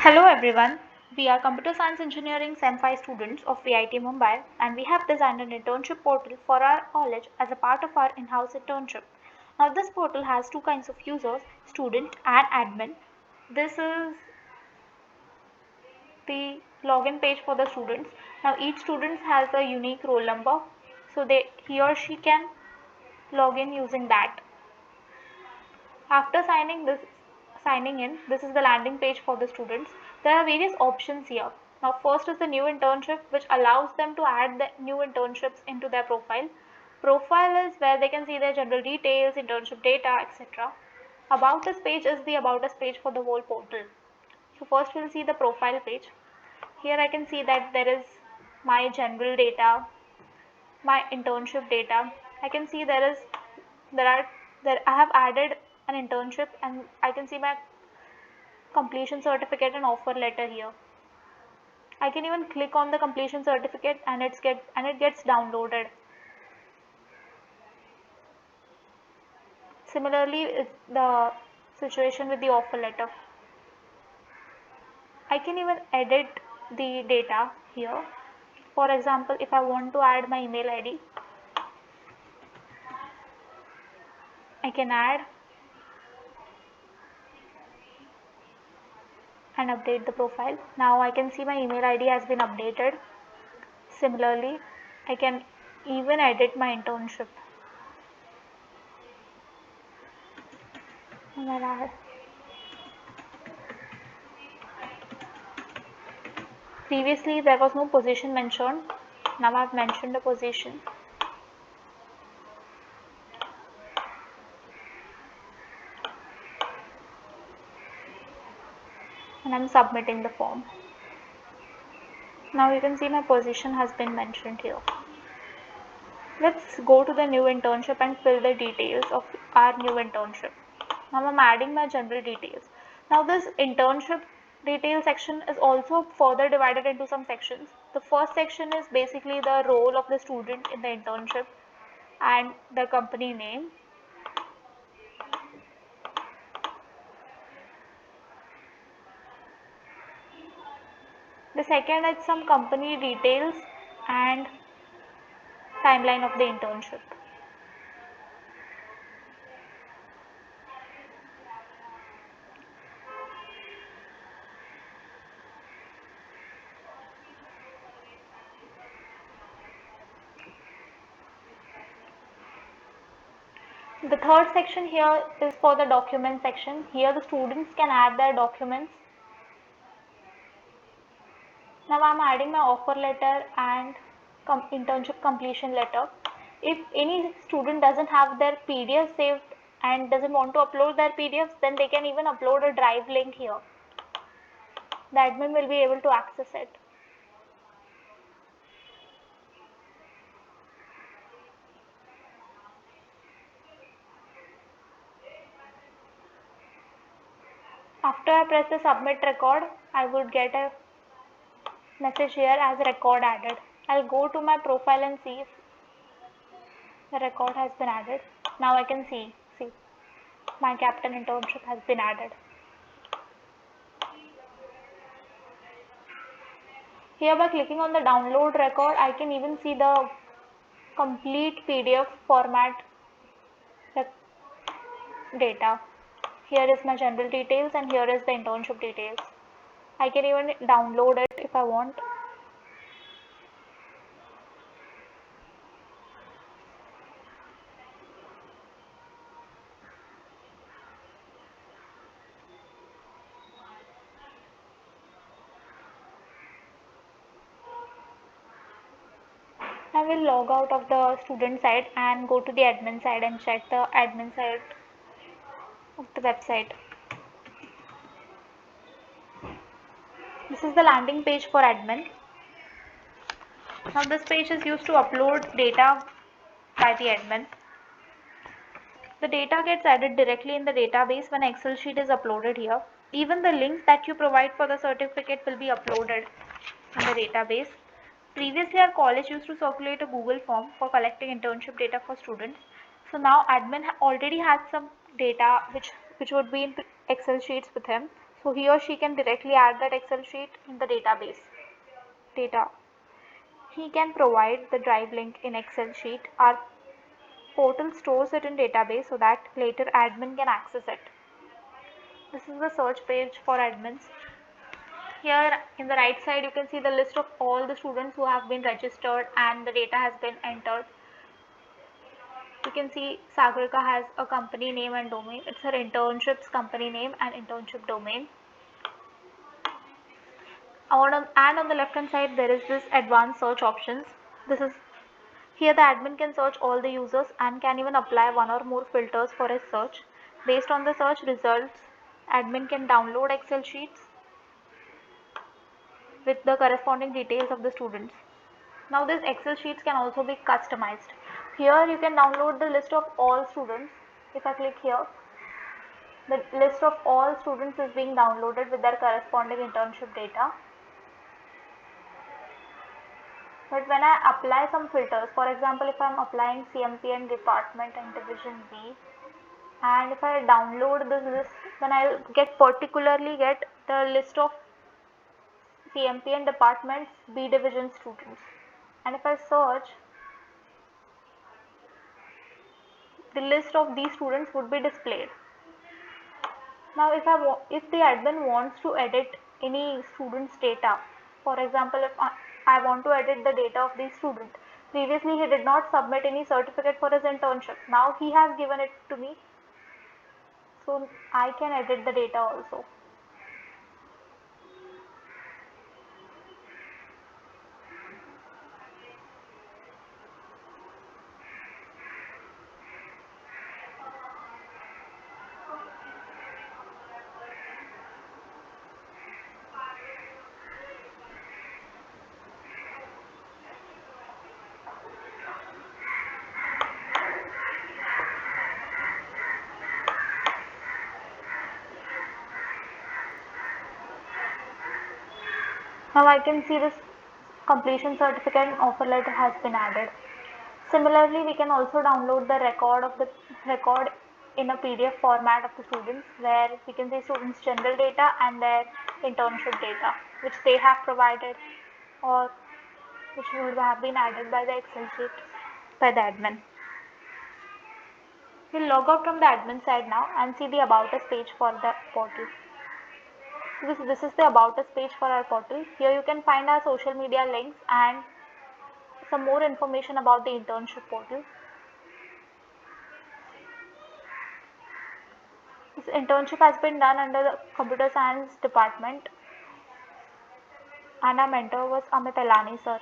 Hello everyone, we are Computer Science Engineering Sem 5 students of VIT Mumbai and we have designed an internship portal for our college as a part of our in-house internship. Now this portal has two kinds of users, student and admin. This is the login page for the students. Now each student has a unique roll number, so he or she can log in using that. After signing in, this is the landing page for the students. There are various options here. Now first is the new internship, which allows them to add the new internships into their profile. Profile is where they can see their general details, internship data, etc. About us page is the about us page for the whole portal. So first we'll see the profile page. Here I can see that there is my general data, my internship data. I can see there I have added an internship and I can see my completion certificate and offer letter here. I can even click on the completion certificate and it gets downloaded. Similarly, it's the situation with the offer letter. I can even edit the data here. For example, if I want to add my email ID, I can add and update the profile. Now I can see my email ID has been updated. Similarly, I can even edit my internship. Previously there was no position mentioned. Now I've mentioned the position. And I'm submitting the form. Now you can see my position has been mentioned here. Let's go to the new internship and fill the details of our new internship. Now I'm adding my general details. Now this internship detail section is also further divided into some sections. The first section is basically the role of the student in the internship and the company name. The second is some company details and timeline of the internship. The third section here is for the document section. Here the students can add their documents. Now I'm adding my offer letter and internship completion letter. If any student doesn't have their PDF saved and doesn't want to upload their PDFs, then they can even upload a drive link here. The admin will be able to access it. After I press the submit record, I would get a message here as record added. I'll go to my profile and see if the record has been added. Now I can see my captain internship has been added. Here by clicking on the download record, I can even see the complete PDF format data. Here is my general details and here is the internship details. I can even download it if I want. I will log out of the student side and go to the admin side and check the admin side of the website. This is the landing page for admin. Now this page is used to upload data by the admin. The data gets added directly in the database when Excel sheet is uploaded here. Even the links that you provide for the certificate will be uploaded in the database. Previously, our college used to circulate a Google form for collecting internship data for students. So now admin already has some data which would be in Excel sheets with him. So he or she can directly add that Excel sheet in the database data. He can provide the drive link in Excel sheet. Our portal stores it in database so that later admin can access it. This is the search page for admins. Here in the right side you can see the list of all the students who have been registered and the data has been entered. You can see Sagarika has a company name and domain. It's her internships company name and internship domain. And on the left hand side there is this advanced search options. This is Here the admin can search all the users and can even apply one or more filters for his search. Based on the search results, admin can download Excel sheets with the corresponding details of the students. Now these Excel sheets can also be customized. Here you can download the list of all students. If I click here, the list of all students is being downloaded with their corresponding internship data. But when I apply some filters, for example, if I am applying CMPN department and division B, and if I download this list, then I'll particularly get the list of CMPN departments B division students. And if I search, the list of these students would be displayed. Now if the admin wants to edit any student's data, for example, if I want to edit the data of these students, previously he did not submit any certificate for his internship. Now he has given it to me, so I can edit the data also. Now I can see this completion certificate and offer letter has been added. Similarly, we can also download the record in a PDF format of the students, where we can see students' general data and their internship data, which they have provided or which would have been added by the Excel sheet by the admin. We'll log out from the admin side now and see the About Us page for the portal. This is the About Us page for our portal. Here you can find our social media links and some more information about the internship portal. This internship has been done under the computer science department and our mentor was Amit Alani sir.